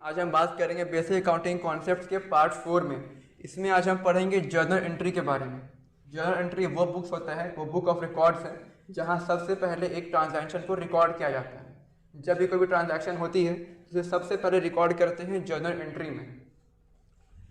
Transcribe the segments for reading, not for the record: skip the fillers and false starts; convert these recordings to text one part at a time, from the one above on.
आज हम बात करेंगे बेसिक अकाउंटिंग कॉन्सेप्ट्स के पार्ट 4 में। इसमें आज हम पढ़ेंगे जर्नल एंट्री के बारे में। जर्नल एंट्री वो बुक्स होता है, वो बुक ऑफ रिकॉर्ड्स है जहाँ सबसे पहले एक ट्रांजैक्शन को रिकॉर्ड किया जाता है। जब भी कोई भी ट्रांजैक्शन होती है तो उसे सबसे पहले रिकॉर्ड करते हैं जर्नल एंट्री में।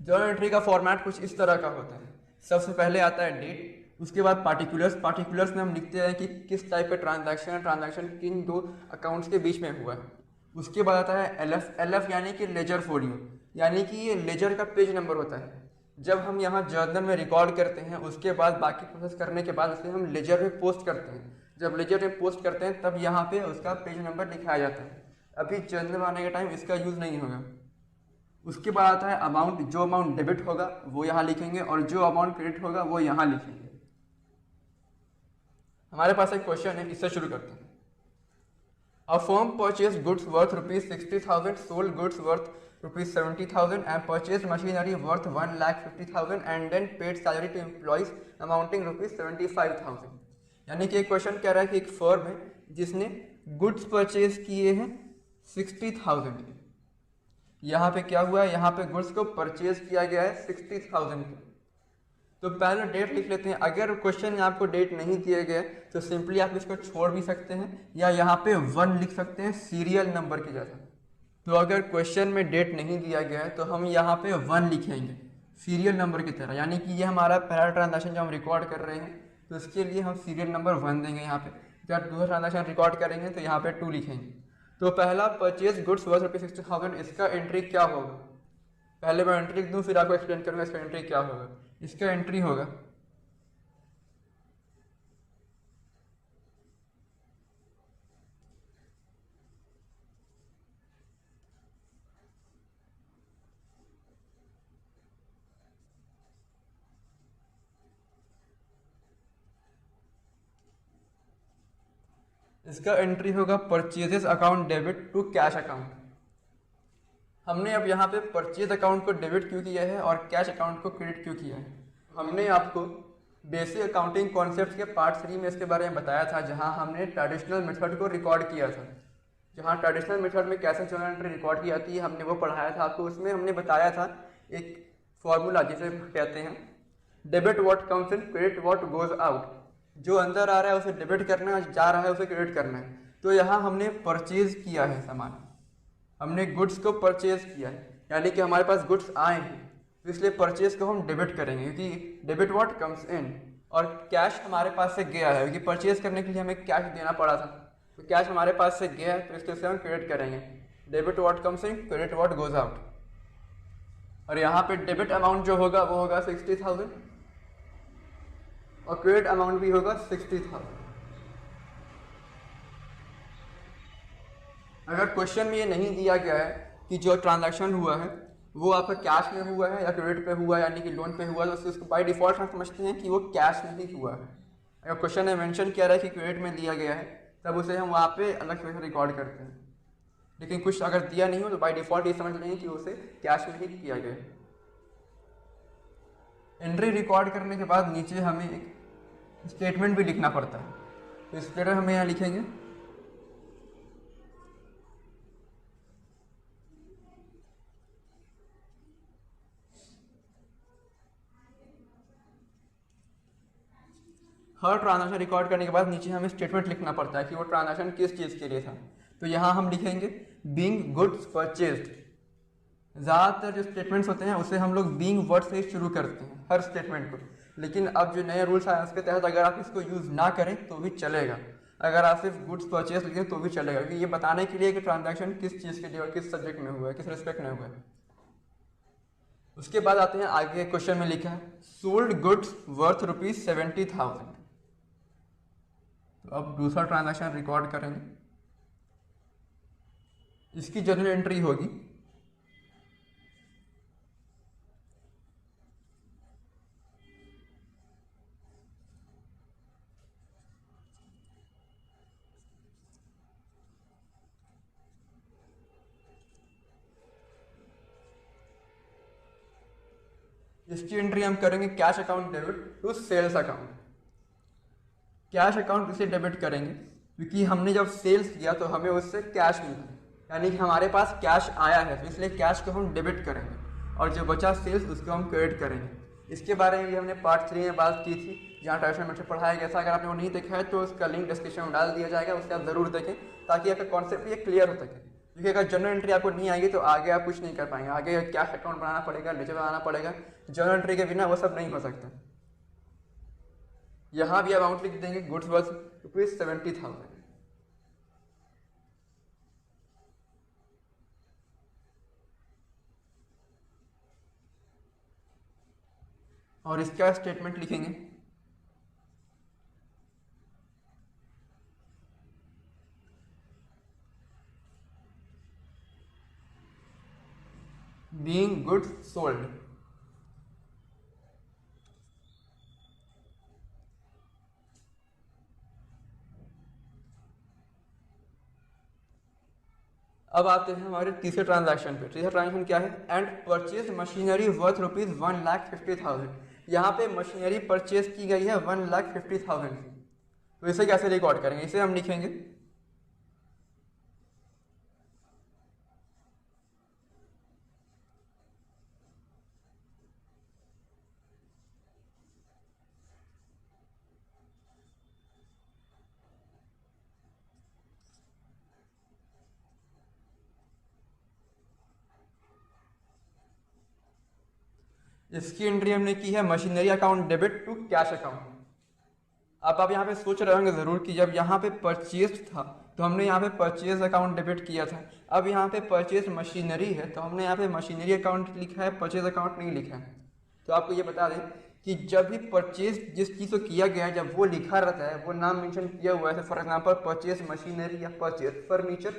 जर्नल एंट्री का फॉर्मेट कुछ इस तरह का होता है। सबसे पहले आता है डेट, उसके बाद पार्टिकुलर्स। पार्टिकुलर्स में हम लिखते हैं कि किस टाइप का ट्रांजैक्शन किन दो अकाउंट्स के बीच में हुआ है। उसके बाद आता है एलएफ। एलएफ यानी कि लेजर फोलियो, यानी कि ये लेजर का पेज नंबर होता है। जब हम यहाँ जर्नल में रिकॉर्ड करते हैं उसके बाद बाकी प्रोसेस करने के बाद उसे हम लेजर में पोस्ट करते हैं। जब लेजर में पोस्ट करते हैं तब यहाँ पे उसका पेज नंबर लिखाया जाता है। अभी जर्नल आने के टाइम इसका यूज़ नहीं होगा। उसके बाद आता है अमाउंट। जो अमाउंट डेबिट होगा वो यहाँ लिखेंगे और जो अमाउंट क्रेडिट होगा वो यहाँ लिखेंगे। हमारे पास एक क्वेश्चन है, इससे शुरू करते हैं। A firm purchased goods worth rupees 60,000, sold goods worth rupees 70,000 and purchased machinery worth 1,50,000 and then paid salary to employees amounting rupees 75,000। यानी कि एक क्वेश्चन कह रहा है कि एक फर्म है जिसने गुड्स परचेज किए हैं 60,000 के। यहाँ पे क्या हुआ है, यहाँ पे गुड्स को परचेज किया गया है 60,000 के। तो पहले डेट लिख लेते हैं। अगर क्वेश्चन में आपको डेट नहीं दिए गए तो सिंपली आप इसको छोड़ भी सकते हैं या यहाँ पे 1 लिख सकते हैं सीरियल नंबर की जगह। तो अगर क्वेश्चन में डेट नहीं दिया गया है तो हम यहाँ पे 1 लिखेंगे सीरियल नंबर की तरह, यानी कि ये हमारा पहला ट्रांजैक्शन जो हम रिकॉर्ड कर रहे हैं तो इसके लिए हम सीरियल नंबर 1 देंगे यहाँ पे। जब दूसरा ट्रांजैक्शन रिकॉर्ड करेंगे तो यहाँ पे 2 लिखेंगे। तो पहला परचेज गुड्स वर्थ रुपीज 60,000, इसका एंट्री क्या होगा? पहले मैं एंट्री लिख दूँ फिर आपको एक्सप्लेन करूँगा इसका एंट्री क्या होगा। इसका एंट्री होगा purchases account debit to cash account. हमने अब यहाँ पे परचेज अकाउंट को डेबिट क्यों किया है और कैश अकाउंट को क्रेडिट क्यों किया है? हमने आपको बेसिक अकाउंटिंग कॉन्सेप्ट्स के पार्ट 3 में इसके बारे में बताया था, जहाँ हमने ट्रेडिशनल मेथड को रिकॉर्ड किया था। जहाँ ट्रेडिशनल मेथड में कैसे जर्नल एंट्री रिकॉर्ड की जाती है हमने वो पढ़ाया था आपको। उसमें हमने बताया था एक फॉर्मूला जिसे कहते हैं debit what comes in, credit what goes out. जो अंदर आ रहा है उसे डेबिट करना है, जा रहा है उसे क्रेडिट करना है। तो यहाँ हमने परचेज किया है सामान, हमने गुड्स को परचेज किया है, यानी कि हमारे पास गुड्स आए हैं तो इसलिए परचेज को हम डेबिट करेंगे क्योंकि डेबिट व्हाट कम्स इन। और कैश हमारे पास से गया है क्योंकि परचेज करने के लिए हमें कैश देना पड़ा था, तो कैश हमारे पास से गया है तो इसलिए हम क्रेडिट करेंगे। Debit what comes in, credit what goes out. और यहाँ पे डेबिट अमाउंट जो होगा वो होगा 60,000 और क्रेडिट अमाउंट भी होगा 60,000। अगर क्वेश्चन में ये नहीं दिया गया है कि जो ट्रांजैक्शन हुआ है वो आपका कैश में हुआ है या क्रेडिट पे हुआ है, यानी कि लोन पे हुआ है, तो उसको बाय डिफॉल्ट हम समझते हैं कि वो कैश में ही हुआ है। अगर क्वेश्चन में मेंशन किया रहा है कि क्रेडिट में दिया गया है तब उसे हम वहाँ पे अलग से रिकॉर्ड करते हैं। लेकिन कुछ अगर दिया नहीं हो तो बाय डिफॉल्ट ये समझ लेंगे कि उसे कैश में ही किया गया है। एंट्री रिकॉर्ड करने के बाद नीचे हमें एक स्टेटमेंट भी लिखना पड़ता है, तो स्टेटमेंट हमें यहाँ लिखेंगे हर ट्रांजैक्शन रिकॉर्ड करने के बाद नीचे हमें स्टेटमेंट लिखना पड़ता है कि वो ट्रांजैक्शन किस चीज़ के लिए था। तो यहाँ हम लिखेंगे बीइंग गुड्स परचेज्ड। ज़्यादातर जो स्टेटमेंट्स होते हैं उसे हम लोग बीइंग वर्ड से शुरू करते हैं हर स्टेटमेंट को, लेकिन अब जो नए रूल्स आए उसके तहत अगर आप इसको यूज़ ना करें तो भी चलेगा। अगर आप सिर्फ गुड्स परचेज लिखें तो भी चलेगा, क्योंकि ये बताने के लिए कि ट्रांजैक्शन किस चीज़ के लिए और किस सब्जेक्ट में हुआ है, किस रिस्पेक्ट में हुआ है। उसके बाद आते हैं आगे क्वेश्चन में लिखा है सोल्ड गुड्स वर्थ रुपीज 70,000। तो अब दूसरा ट्रांजैक्शन रिकॉर्ड करेंगे, इसकी जर्नल एंट्री होगी इसकी एंट्री हम करेंगे cash account debit to sales account. Cash account इसे डेबिट करेंगे क्योंकि हमने जब सेल्स किया तो हमें उससे कैश मिला, यानी कि हमारे पास कैश आया है तो इसलिए कैश को हम डेबिट करेंगे और जो बचा सेल्स उसको हम क्रेडिट करेंगे। इसके बारे में भी हमने पार्ट 3 में बात की थी जहाँ ट्रेडिशनल मेथड पढ़ाया गया था। अगर आपने वो नहीं देखा है तो उसका लिंक डिस्क्रिप्शन में डाल दिया जाएगा, उससे आप जरूर देखें ताकि आपका कॉन्सेप्ट ये क्लियर हो सके। क्योंकि अगर जर्नल एंट्री आपको नहीं आएगी तो आगे आप कुछ नहीं कर पाएंगे, आगे कैश अकाउंट बनाना पड़ेगा, लेजर बनाना पड़ेगा, जर्नल एंट्री के बिना वो सब नहीं हो सकता। यहाँ भी अमाउंट लिख देंगे गुड्स वर्थ ₹70,000। और इसका स्टेटमेंट लिखेंगे बीइंग गुड्स सोल्ड। अब आते हैं हमारे तीसरे ट्रांजैक्शन पे। तीसरा ट्रांजैक्शन क्या है? And purchase machinery worth ₹1,50,000। यहाँ पे मशीनरी परचेज की गई है 1,50,000 की। तो इसे कैसे रिकॉर्ड करेंगे? इसे हम लिखेंगे इसकी एंट्री हमने की है machinery account debit to cash account. अब आप यहाँ पे सोच रहे होंगे जरूर कि जब यहाँ पे परचेज था तो हमने यहाँ पे परचेज अकाउंट डेबिट किया था, अब यहाँ पे परचेज मशीनरी है तो हमने यहाँ पे मशीनरी अकाउंट लिखा है, परचेज अकाउंट नहीं लिखा है। तो आपको ये बता दें कि जब भी परचेज जिस चीज़ को किया गया है जब वो लिखा रहता है, वो नाम मेंशन किया हुआ है, फॉर एग्जांपल परचेज मशीनरी या परचेज फर्नीचर,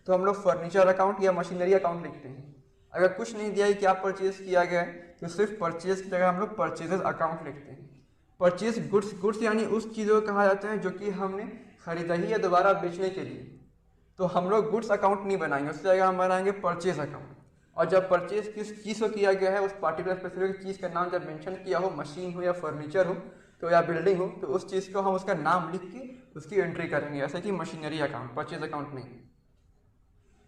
तो हम लोग फर्नीचर अकाउंट या मशीनरी अकाउंट लिखते हैं। अगर कुछ नहीं दिया है क्या परचेज किया गया है तो सिर्फ परचेज की जगह हम लोग परचेजेस अकाउंट लिखते हैं। परचेज गुड्स यानी उस चीज़ों को कहा जाता है जो कि हमने खरीदा ही या दोबारा बेचने के लिए, तो हम लोग गुड्स अकाउंट नहीं बनाएंगे, उसकी जगह हम बनाएंगे परचेज अकाउंट। और जब परचेज किस चीज़ को किया गया है, उस पार्टिकुलर स्पेसिफिक चीज़ का नाम जब मेंशन किया हो, मशीन हो या फर्नीचर हो तो या बिल्डिंग हो, तो उस चीज़ को हम उसका नाम लिख के उसकी एंट्री करेंगे, ऐसे कि मशीनरी अकाउंट, परचेज अकाउंट नहीं।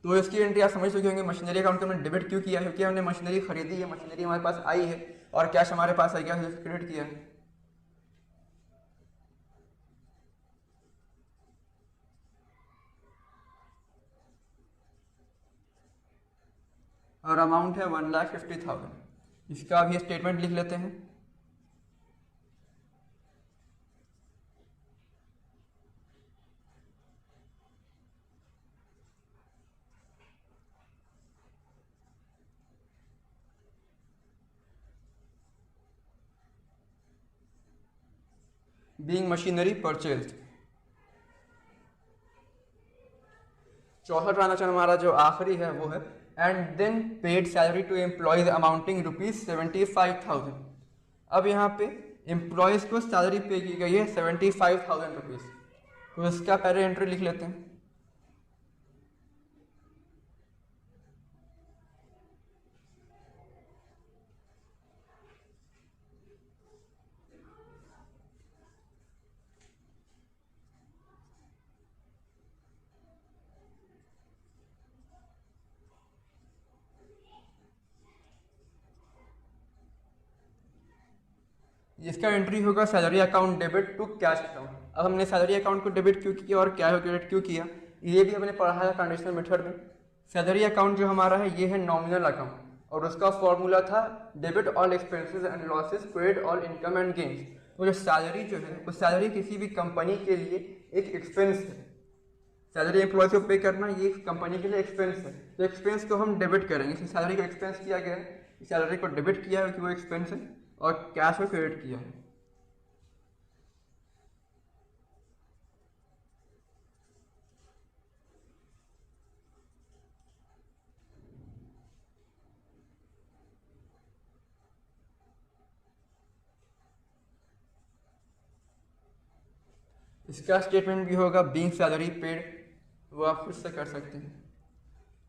तो इसकी एंट्री आप समझ चुके होंगे मशीनरी अकाउंट को हमने डेबिट क्यों किया है, क्योंकि हमने मशीनरी खरीदी है, मशीनरी हमारे पास आई है और कैश हमारे पास आ गया है, क्रेडिट किया है। और अमाउंट है 1,50,000। इसका भी स्टेटमेंट लिख लेते हैं। Being machinery purchased. चौथा ट्रांजेक्शन हमारा जो आखिरी है वो है and then paid salary to employees amounting ₹75,000। अब यहाँ पे एम्प्लॉयज़ को सैलरी पे की गई है ₹75,000। तो इसका पहले एंट्री लिख लेते हैं। इसका एंट्री होगा salary account debit to cash account. अब हमने सैलरी अकाउंट को डेबिट क्यों किया और कैश क्रेडिट क्यों किया, ये भी हमने पढ़ा है कंडीशनल मेथड में। सैलरी अकाउंट जो हमारा है ये है नॉमिनल अकाउंट और उसका फॉर्मूला था debit all expenses and losses, credit all income and gains. तो जो सैलरी जो है वो सैलरी किसी भी कंपनी के लिए एक एक्सपेंस है। सैलरी एम्प्लॉय को पे करना ये कंपनी के लिए एक्सपेंस है, तो एक्सपेंस को हम डेबिट करेंगे। सैलरी को एक्सपेंस किया गया है, सैलरी को डेबिट किया है कि वो एक्सपेंस है और कैश को क्रेडिट किया है। इसका स्टेटमेंट भी होगा बीइंग सैलरी पेड, वो आप खुद से कर सकते हैं।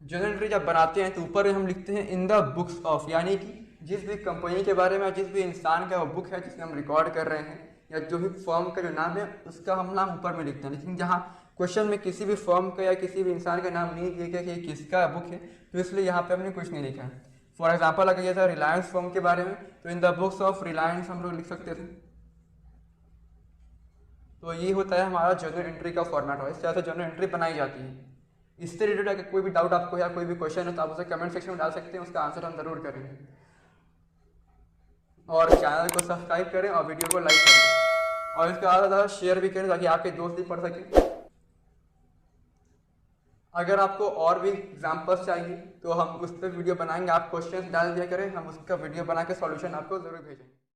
जर्नल एंट्री जब बनाते हैं तो ऊपर हम लिखते हैं इन द बुक्स ऑफ, यानी कि जिस भी कंपनी के बारे में, जिस भी इंसान का वो बुक है जिसमें हम रिकॉर्ड कर रहे हैं या जो भी फर्म का जो नाम है उसका हम नाम ऊपर में लिखते हैं। लेकिन जहाँ क्वेश्चन में किसी भी फर्म का या किसी भी इंसान का नाम नहीं दिया गया कि किसका बुक है, तो इसलिए यहाँ पे हमने कुछ नहीं लिखा है। फॉर एग्जाम्पल अगर ये था रिलायंस फर्म के बारे में, तो in the books of Reliance हम लोग लिख सकते थे। तो ये होता है हमारा जर्नल एंट्री का फॉर्मेट, और इस तरह से जर्नल एंट्री बनाई जाती है। इससे रिलेटेड अगर कोई भी डाउट आपको या कोई भी क्वेश्चन है तो आप उसे कमेंट सेक्शन में डाल सकते हैं, उसका आंसर हम जरूर करेंगे। और चैनल को सब्सक्राइब करें और वीडियो को लाइक करें, और इसका ज़्यादा से ज़्यादा शेयर भी करें ताकि आपके दोस्त भी पढ़ सकें। अगर आपको और भी एग्जाम्पल्स चाहिए तो हम उस पर वीडियो बनाएंगे, आप क्वेश्चन डाल दिया करें, हम उसका वीडियो बना के सॉल्यूशन आपको ज़रूर भेजेंगे।